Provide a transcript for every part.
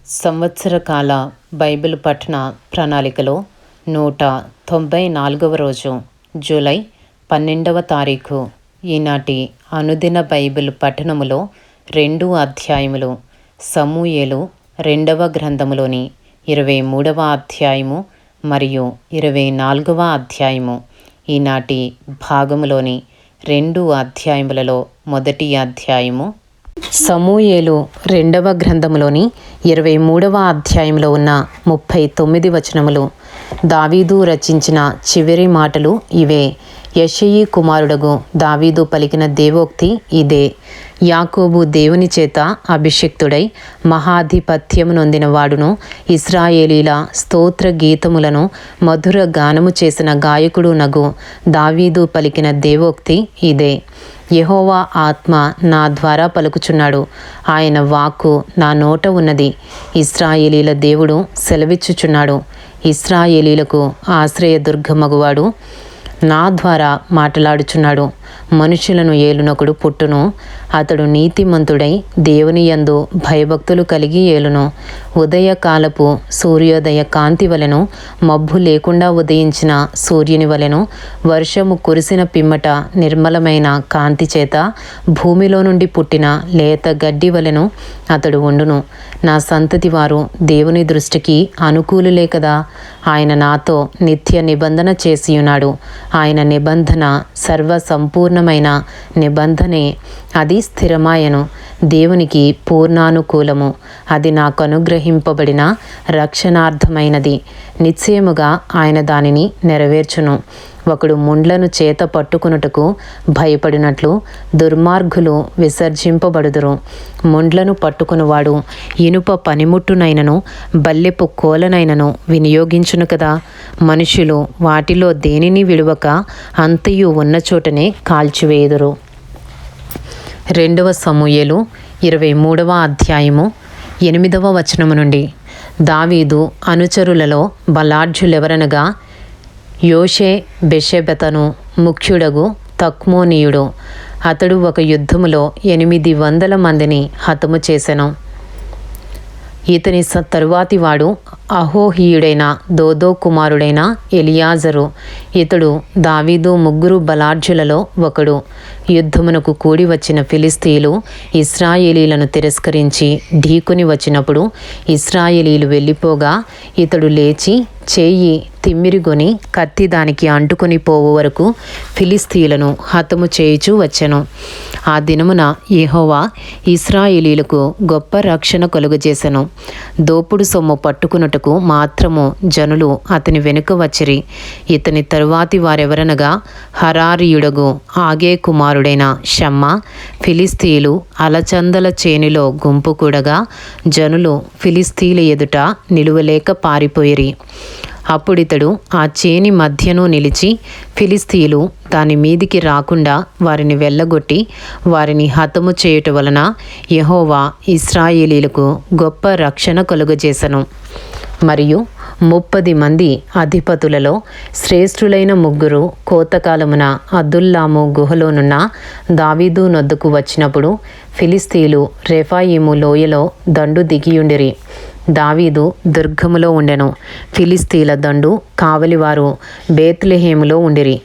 సంవత్సర కాల బైబిల్ పఠన ప్రణాళికలో 194వ రోజు జూలై 12వ తారీఖు. ఈనాటి అనుదిన బైబిల్ పఠనములో 2 అధ్యాయములు. సమూయేలు 2వ గ్రంథములోని 23వ అధ్యాయము మరియు 24వ అధ్యాయము. ఈనాటి భాగములోని 2 అధ్యాయములలో మొదటి అధ్యాయము సమూయేలు 2వ గ్రంథములోని 23వ అధ్యాయంలో ఉన్న 39 వచనములు. దావీదు రచించిన చివరి మాటలు ఇవే. యెషయి కుమారుడగు దావీదు పలికిన దేవోక్తి ఇదే. యాకోబు దేవుని చేత అభిషిక్తుడై మహాధిపత్యము నొందిన వాడును, ఇశ్రాయేలీల స్తోత్ర గీతములను మధుర గానము చేసిన గాయకుడు నగు దావీదు పలికిన దేవోక్తి ఇదే. యెహోవా ఆత్మ నా ద్వారా పలుకుచున్నాడు, ఆయన వాక్కు నా నోట ఉన్నది. ఇశ్రాయేలీల దేవుడు సెలవిచ్చుచున్నాడు, ఇశ్రాయేలీలకు ఆశ్రయదుర్గమగువాడు నా ద్వారా మాట్లాడుచున్నాడు. మనుషులను ఏలునొకడు పుట్టును, అతడు నీతిమంతుడై దేవుని యందు భయభక్తులు కలిగి ఏలును. ఉదయకాలపు సూర్యోదయ కాంతి వలెను, మబ్బు లేకుండా ఉదయించిన సూర్యుని వలెను, వర్షము కురిసిన పిమ్మట నిర్మలమైన కాంతి చేత భూమిలో నుండి పుట్టిన లేత గడ్డి వలెను అతడు ఉండును. నా సంతతి వారు దేవుని దృష్టికి అనుకూలులే కదా. ఆయన నాతో నిత్య నిబంధన చేసియున్నాడు. ఆయన నిబంధన సర్వ సంపూర్ణమైన నిబంధనే, అది స్థిరమాయను. దేవునికి పూర్ణానుకూలము, అది నాకు అనుగ్రహింపబడిన రక్షణార్థమైనది. నిశ్చయముగా ఆయన దానిని నెరవేర్చును. ఒకడు ముండ్లను చేత పట్టుకునుటకు భయపడినట్లు దుర్మార్గులు విసర్జింపబడుదురు. ముండ్లను పట్టుకునివాడు ఇనుప పనిముట్టునైనను బల్లెపు కోలనైనను వినియోగించును కదా. మనుషులు వాటిలో దేనిని విడువక అంతయు ఉన్న చోటనే కాల్చివేయుదురు. 2వ సమూయేలు 23వ అధ్యాయము 8వ వచనము నుండి. దావీదు అనుచరులలో బలాఢ్యులెవరనగా యోషే బెషెబెతను ముఖ్యుడగు తక్మోనీయుడు. అతడు ఒక యుద్ధములో 800 మందిని హతము చేసెను. ఇతని తరువాతి వాడు అహోహీయుడైన దోదో కుమారుడైన ఎలియాజరు. ఇతడు దావీదు ముగ్గురు బలాఢ్యులలో ఒకడు. యుద్ధమునకు కూడి వచ్చిన ఫిలిస్తీయులు ఇశ్రాయేలీలను తిరస్కరించి ఢీకొని వచ్చినప్పుడు ఇశ్రాయేలీలు వెళ్ళిపోగా ఇతడు లేచి చేయి తిమ్మిరిగొని కత్తి దానికి అంటుకొని పోవు వరకు ఫిలిస్తీయులను హతము చేయుచూ వచ్చెను. ఆ దినమున యెహోవా ఇశ్రాయేలీలకు గొప్ప రక్షణ కలుగజేసెను. దోపుడు సొమ్ము పట్టుకున్నటకు మాత్రము జనులు అతని వెనుక వచ్చిరి. ఇతని తరువాతి వారెవరనగా హరారీయుడగు ఆగే కుమారుడైన షమ్మా. ఫిలిస్తీయులు అలచందల చేనిలో గుంపు కూడగా జనులు ఫిలిస్తీయుల ఎదుట నిలువలేక పారిపోయిరి. అప్పుడితడు ఆ చేని మధ్యను నిలిచి ఫిలిస్తీయులు దాని మీదికి రాకుండా వారిని వెళ్ళగొట్టి వారిని హతము చేయుట వలన యెహోవా ఇశ్రాయేలీలకు గొప్ప రక్షణ కలుగజేసెను. మరియు 30 మంది అధిపతులలో శ్రేష్ఠులైన ముగ్గురు కోతకాలమున అదుల్లాము గుహలోనున్న దావీదు నొద్దకు వచ్చినప్పుడు ఫిలిస్తీయులు రెఫాయిము లోయలో దండు దిగియుండిరి. దావీదు దుర్గములో ఉండెను. ఫిలిస్తీయుల దండు కావలివారు బేత్లెహేములో ఉండిరి.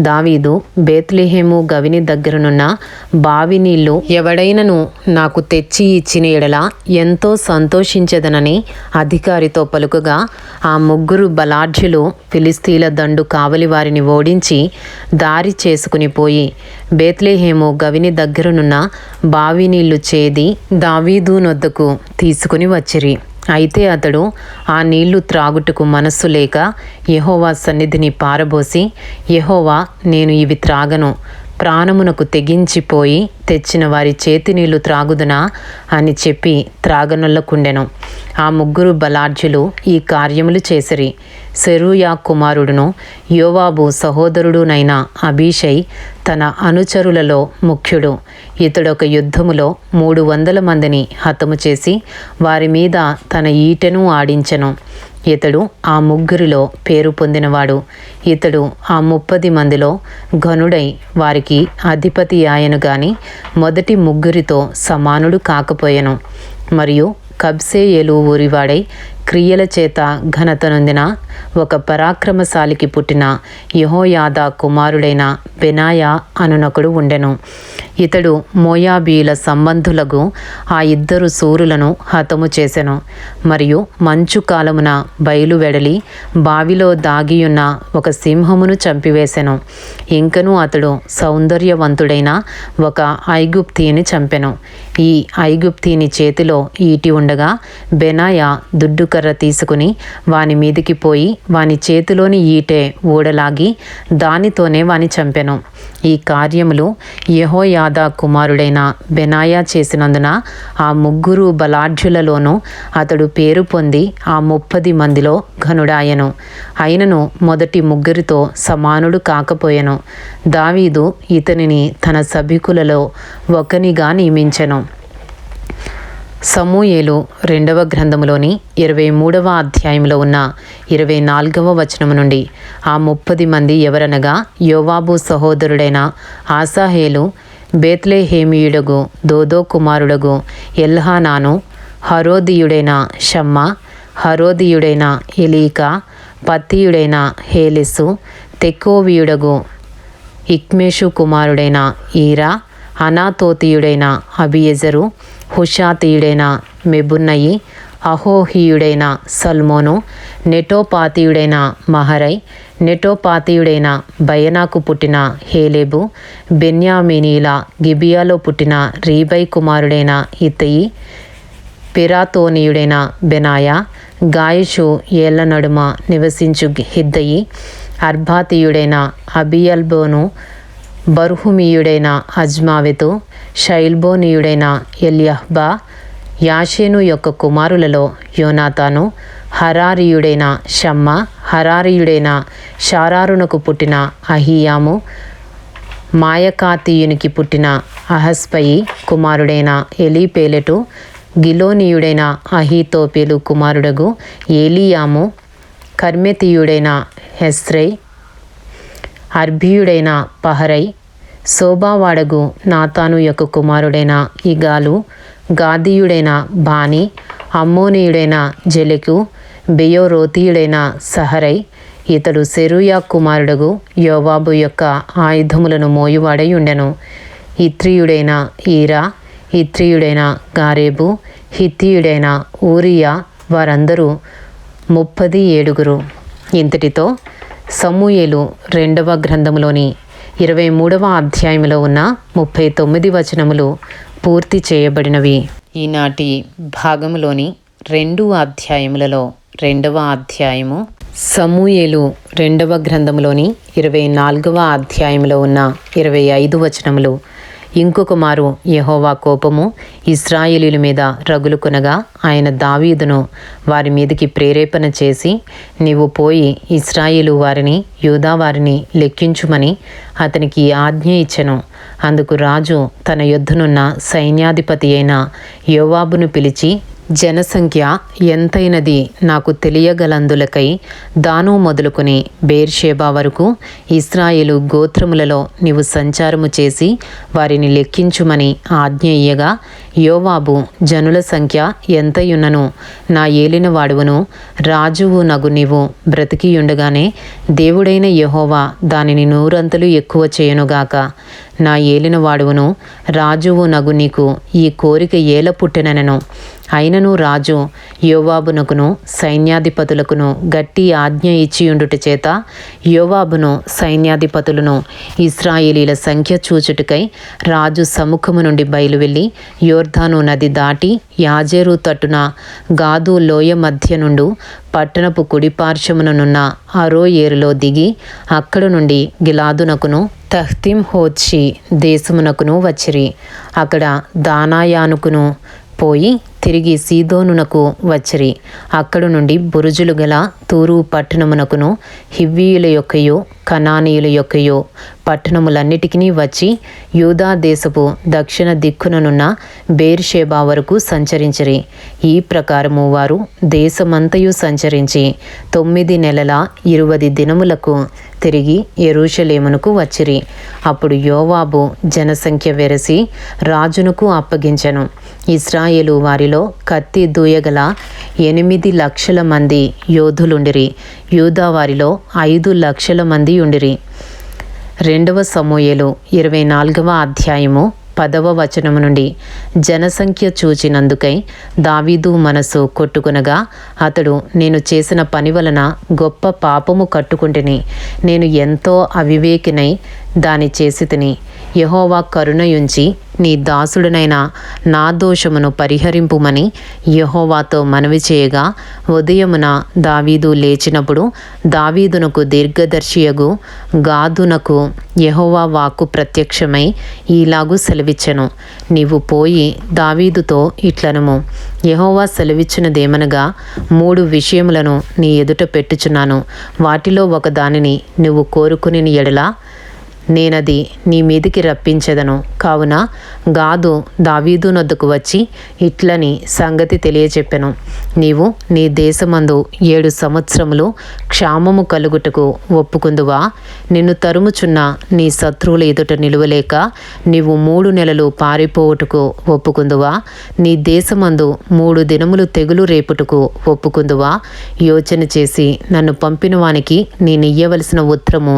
దావీదు బేత్లెహేము గవిని దగ్గరనున్న బావి నీళ్లు ఎవడైనను నాకు తెచ్చి ఇచ్చిన ఎడల ఎంతో సంతోషించెదనని అధికారితో పలుకగా ఆ ముగ్గురు బలాఢ్యులు ఫిలిస్తీయుల దండు కావలి వారిని ఓడించి దారి చేసుకుని పోయి బేత్లెహేము గవిని దగ్గరనున్న బావి నీళ్లు చేది దావీదు నొద్దకు తీసుకుని వచ్చిరి. అయితే అతడు ఆ నీళ్లు త్రాగుటకు మనస్సు లేక యెహోవా సన్నిధిని పారబోసి, యెహోవా, నేను ఇవి త్రాగను, ప్రాణమునకు తెగించిపోయి తెచ్చిన వారి చేతి నీళ్లు త్రాగుదునా అని చెప్పి త్రాగనొల్లకుండెను. ఆ ముగ్గురు బలాఢ్యులు ఈ కార్యములు చేసిరి. సెరూయా కుమారుడును యోవాబు సహోదరుడునైన అబీషై తన అనుచరులలో ముఖ్యుడు. ఇతడొక యుద్ధములో 300 మందిని హతము చేసి వారి మీద తన ఈటెను ఆడించెను. ఇతడు ఆ ముగ్గురిలో పేరు పొందినవాడు. ఇతడు ఆ 30 మందిలో ఘనుడై వారికి అధిపతి ఆయను గాని మొదటి ముగ్గురితో సమానుడు కాకపోయెను. మరియు కబ్సేయేలు ఊరివాడై క్రియల చేత ఘనత నొందిన ఒక పరాక్రమశాలికి పుట్టిన యెహోయాదా కుమారుడైన బెనాయా అనునొకడు ఉండెను. ఇతడు మోయాబీయుల సంబంధులకు ఆ ఇద్దరు శూరులను హతము చేసెను. మరియు మంచు కాలమున బయలు వెడలి బావిలో దాగియున్న ఒక సింహమును చంపివేసెను. ఇంకను అతడు సౌందర్యవంతుడైన ఒక ఐగుప్తీయుని చంపెను. ఈ ఐగుప్తీయుని చేతిలో ఈటి ఉండగా బెనాయా దుడ్డుకర్ర తీసుకుని వాని మీదికి పోయి వాని చేతిలోని ఈటె ఊడలాగి దానితోనే వాని చంపెను. ఈ కార్యములు యెహోయాదా కుమారుడైన బెనాయా చేసినందున ఆ ముగ్గురు బలాఢ్యులలోనూ అతడు పేరు పొంది ఆ 30 మందిలో ఘనుడాయెను. అయినను మొదటి ముగ్గురితో సమానుడు కాకపోయెను. దావీదు ఇతనిని తన సభికులలో ఒకనిగా నియమించెను. సమూయేలు 2వ గ్రంథములోని 23వ అధ్యాయంలో ఉన్న 24వ వచనము నుండి ఆ 30 మంది ఎవరనగా యోవాబు సహోదరుడైన ఆసాహేలు, బేత్లెహేమీయుడగు దోదో కుమారుడగు ఎల్హానాను, హరోదీయుడైన షమ్మా, హరోదీయుడైన ఎలీకా, పత్తీయుడైన హేలెసు, తెకోవీయుడగు ఇక్మేషు కుమారుడైన ఈరా, అనాతోతీయుడైన అబియెజరు, హుషాతీయుడైన మెబున్నయి, అహోహీయుడైన సల్మోను, నెటోపాతీయుడైన మహరై, నెటోపాతీయుడైన బయనాకు పుట్టిన హేలెబు, బెన్యామీనీల గిబియాలో పుట్టిన రీబై కుమారుడైన ఇత్తయి, పిరాతోనీయుడైన బెనాయా, గాయషు ఏళ్ల నడుమ నివసించు హిద్దయి, అర్బాతీయుడైన అబియల్బోను, బర్హుమీయుడైన అజ్మావెతు, షైల్బోనీయుడైన ఎల్యహ్బా, యాషేను యొక్క కుమారులలో యోనాతాను, హరారీయుడైన షమ్మా, హరారీయుడైన షారారునకు పుట్టిన అహియాము, మాయకాతీయునికి పుట్టిన అహస్పయి కుమారుడైన ఎలీపేలెటు, గిలోనీయుడైన అహీతోపెలు కుమారుడగు ఏలీయాము, కర్మెతీయుడైన హెస్రై, అర్బీయుడైన పహరై, శోభావాడగు నాతాను యొక్క కుమారుడైన ఇగాలు, గాదీయుడైన బాని, అమ్మోనీయుడైన జెలెకు, బెయోరోతీయుడైన సహరై. ఇతడు సెరూయా కుమారుడగు యోవాబు యొక్క ఆయుధములను మోయువాడై ఉండెను. ఇత్రీయుడైన ఈరా, ఇత్రీయుడైన గారేబు, హిత్తీయుడైన ఊరియా, వారందరూ 37. ఇంతటితో సమూయేలు 2వ గ్రంథములోని 23వ అధ్యాయంలో ఉన్న 39 వచనములు పూర్తి చేయబడినవి. ఈనాటి భాగములోని 2 అధ్యాయములలో 2వ అధ్యాయము సమూయేలు 2వ గ్రంథములోని 24వ అధ్యాయంలో ఉన్న 25 వచనములు. ఇంకొక మారు యెహోవా కోపము ఇశ్రాయేలీయుల మీద రగులుకొనగా ఆయన దావీదును వారి మీదకి ప్రేరేపణ చేసి, నీవు పోయి ఇశ్రాయేలు వారిని యూదా వారిని లెక్కించుమని అతనికి ఆజ్ఞ ఇచ్చెను. అందుకు రాజు తన యొద్దనున్న సైన్యాధిపతి అయిన యోవాబును పిలిచి, జనసంఖ్య ఎంతైనది నాకు తెలియగలందులకై దాను మొదలుకొని బేర్షేబా వరకు ఇశ్రాయేలు గోత్రములలో నీవు సంచారము చేసి వారిని లెక్కించుమని ఆజ్ఞ ఇయ్యగా, యోవాబు జనుల సంఖ్య ఎంతయున్నను నా ఏలిన వాడువను రాజువు నగు నీవు బ్రతికియుండగానే దేవుడైన యెహోవా దానిని 100 అంతలు ఎక్కువ చేయనుగాక. నా ఏలిన వాడువను రాజువు నగు నీకు ఈ కోరిక ఏల పుట్టెనెను. అయినను రాజు యోవాబునకును సైన్యాధిపతులకును గట్టి ఆజ్ఞ ఇచ్చియుండుట చేత యోవాబును సైన్యాధిపతులను ఇశ్రాయేలీల సంఖ్య చూచుటకై రాజు సముఖము నుండి బయలువెళ్ళి యోర్దాను నది దాటి యాజేరు తట్టున గాదు లోయ మధ్య నుండు పట్టణపు కుడిపార్శ్వముననున్న అరోయేరులో దిగి అక్కడ నుండి గిలాదునకును తహ్తింహోత్షి దేశమునకును వచ్చిరి. అక్కడ దానాయానుకును పోయి తిరిగి సీదోనునకు వచ్చిరి. అక్కడి నుండి బురుజులు గల తూరు పట్టణమునకును హివ్వీయుల యొక్కయో కనానీయుల యొక్కయో పట్టణములన్నిటికీ వచ్చి యూదా దేశపు దక్షిణ దిక్కుననున్న బేర్షేబా వరకు సంచరించిరి. ఈ ప్రకారము వారు దేశమంతయు సంచరించి 9 నెలల 20 దినములకు తిరిగి యెరూషలేమునకు వచ్చిరి. అప్పుడు యోవాబు జనసంఖ్య వెరసి రాజునకు అప్పగించెను. ఇశ్రాయేలు వారిలో వారిలో కత్తి దూయగల 8,00,000 మంది యోధులుండిరి. యూదా వారిలో 5,00,000 మంది ఉండిరి. 2 సమూయేలు 24వ అధ్యాయము 10వ వచనము నుండి. జనసంఖ్య చూచినందుకై దావీదు మనసు కొట్టుకొనగా అతడు, నేను చేసిన పని వలన గొప్ప పాపము కట్టుకుంటుని, నేను ఎంతో అవివేకినై దాని చేసితిని. యెహోవా కరుణయుంచి నీ దాసుడనైన నా దోషమును పరిహరింపుమని యెహోవాతో మనవి చేయగా, ఉదయమున దావీదు లేచినప్పుడు దావీదునకు దీర్ఘదర్శియగు గాదునకు యెహోవా వాక్కు ప్రత్యక్షమై ఈలాగు సెలవిచ్చెను. నీవు పోయి దావీదుతో ఇట్లనుము, యెహోవా సెలవిచ్చినదేమనగా, 3 విషయములను నీ ఎదుట పెట్టుచున్నాను. వాటిలో ఒక దానిని నువ్వు కోరుకుని ఎడల నేనది నీ మీదికి రప్పించెదను. కావున గాదు దావీదు నొద్దకు వచ్చి ఇట్లని సంగతి తెలియచెప్పెను. నీవు నీ దేశమందు 7 సంవత్సరములు క్షామము కలుగుటకు ఒప్పుకుందువా? నిన్ను తరుముచున్న నీ శత్రువుల ఎదుట నిలువలేక నీవు 3 నెలలు పారిపోవుటకు ఒప్పుకుందువా? నీ దేశమందు 3 దినములు తెగులు రేపుటకు ఒప్పుకుందువా? యోచన చేసి నన్ను పంపిన వానికి నేనియ్యవలసిన ఉత్తరము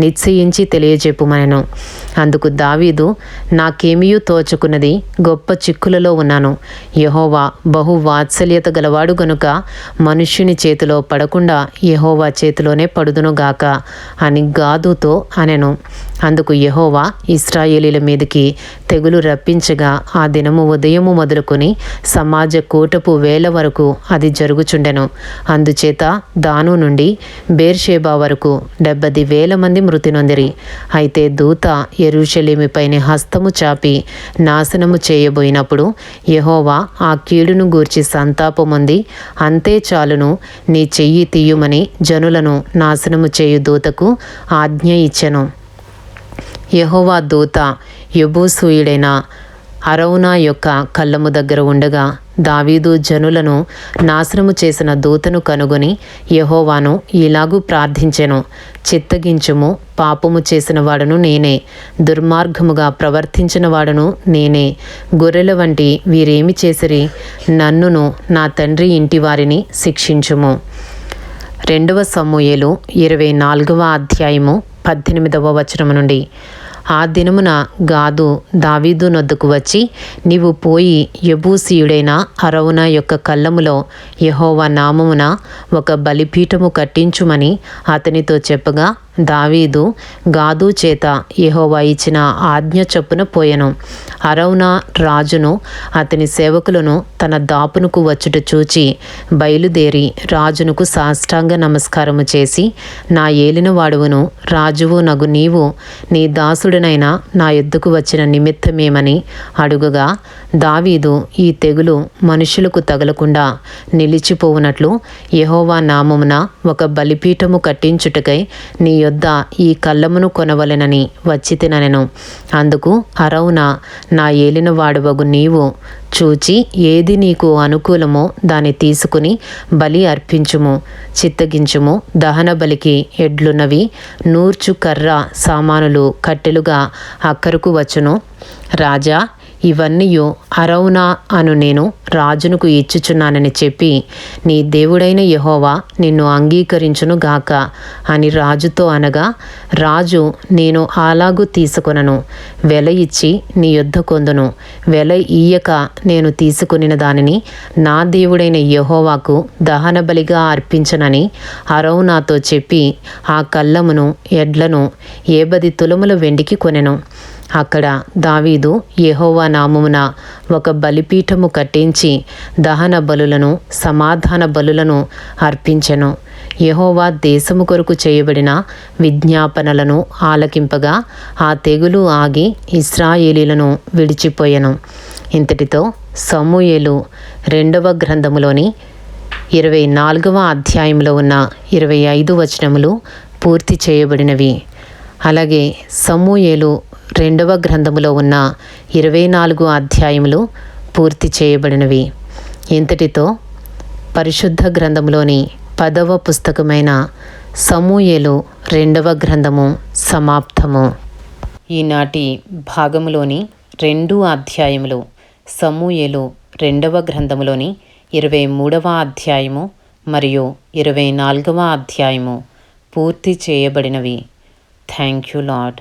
నిశ్చయించి తెలియజెప్పుమనెను. అందుకు దావీదు, నాకేమీయూ తోచుకున్నది, గొప్ప చిక్కులలో ఉన్నాను. యెహోవా బహు వాత్సల్యత గలవాడు గనుక మనుష్యుని చేతిలో పడకుండా యెహోవా చేతిలోనే పడుదునుగాక అని గాదుతో అనెను. అందుకు యెహోవా ఇశ్రాయేలీల మీదికి తెగులు రప్పించగా ఆ దినము ఉదయము మొదలుకొని సమాజ కూటపు వేళ వరకు అది జరుగుచుండెను. అందుచేత దాను నుండి బేర్షేబా వరకు 70,000 మంది మృతి నొందిరి. అయితే దూత యెరూషలేముపైని హస్తము చాపి నాశనము చేయబోయినప్పుడు యెహోవా ఆ కీడును గూర్చి సంతాపమొంది, అంతే చాలును, నీ చెయ్యి తీయుమని జనులను నాశనము చేయు దూతకు ఆజ్ఞ ఇచ్చెను. యెహోవా దూత యెబూసీయుడైన అరౌనా యొక్క కళ్ళము దగ్గర ఉండగా దావీదు జనులను నాశనము చేసిన దూతను కనుగొని యెహోవాను ఇలాగూ ప్రార్థించెను, చిత్తగించుము, పాపము చేసిన వాడను నేనే, దుర్మార్గముగా ప్రవర్తించిన వాడను నేనే. గొర్రెల వంటి వీరేమి చేసిరి? నన్నును నా తండ్రి ఇంటి వారిని శిక్షించుము. 2 సమూయేలు 24వ అధ్యాయము 18వ వచనము నుండి. ఆ దినమున గాదు దావీదు నొద్దకు వచ్చి, నీవు పోయి యెబూసీయుడైన అరౌనా యొక్క కళ్ళములో యెహోవా నామమున ఒక బలిపీఠము కట్టించుమని అతనితో చెప్పగా, దావీదు గాదు చేత యెహోవా ఇచ్చిన ఆజ్ఞ చొప్పున పోయెను. అరౌనా రాజును అతని సేవకులను తన దాపునకు వచ్చుట చూచి బయలుదేరి రాజునకు సాష్టాంగ నమస్కారము చేసి, నా ఏలిన వాడువును రాజువు నగు నీవు నీ దాసుడనైనా నా యొద్దకు వచ్చిన నిమిత్తమేమని అడుగగా, దావీదు, ఈ తెగులు మనుషులకు తగలకుండా నిలిచిపోవునట్లు యెహోవా నామమున ఒక బలిపీఠము కట్టించుటకై నీ యొద్ద ఈ కళ్ళమును కొనవలెనని వచ్చి తిననెను. అందుకు అరౌనా, నా ఏలిన వాడవగు నీవు చూచి ఏది నీకు అనుకూలమో దాన్ని తీసుకుని బలి అర్పించుము, చిత్తగించుము. దహన బలికి ఎడ్లున్నవి, నూర్చు కర్ర సామానులు కట్టెలుగా అక్కరకు వచ్చును. రాజా, ఇవన్నీయు అరౌనా అను నేను రాజునకు ఇచ్చుచున్నానని చెప్పి, నీ దేవుడైన యెహోవా నిన్ను అంగీకరించును గాక అని రాజుతో అనగా, రాజు, నేను అలాగూ తీసుకొనను, వెల ఇచ్చి నీ యొద్ద కొందును. వెల ఇయ్యక నేను తీసుకొనిన దానిని నా దేవుడైన యెహోవాకు దహన బలిగా అర్పించనని అరౌనాతో చెప్పి ఆ కళ్ళమును ఎడ్లను 10 తులముల వెండికి కొనెను. అక్కడ దావీదు యెహోవా నామమున ఒక బలిపీఠము కట్టించి దహన బలులను సమాధాన బలులను అర్పించెను. యెహోవా దేశము కొరకు చేయబడిన విజ్ఞాపనలను ఆలకింపగా ఆ తెగులు ఆగి ఇశ్రాయేలీలను విడిచిపోయెను. ఇంతటితో సమూయేలు 2వ గ్రంథములోని 24వ అధ్యాయంలో ఉన్న 25 వచనములు పూర్తి చేయబడినవి. అలాగే సమూయేలు 2వ గ్రంథములో ఉన్న 24 అధ్యాయములు పూర్తి చేయబడినవి. ఇంతటితో పరిశుద్ధ గ్రంథంలోని 10వ పుస్తకమైన సమూయేలు 2వ గ్రంథము సమాప్తము. ఈనాటి భాగములోని 2 అధ్యాయములు సమూయేలు రెండవ గ్రంథములోని 23వ అధ్యాయము మరియు 24వ అధ్యాయము పూర్తి చేయబడినవి. Thank you lord.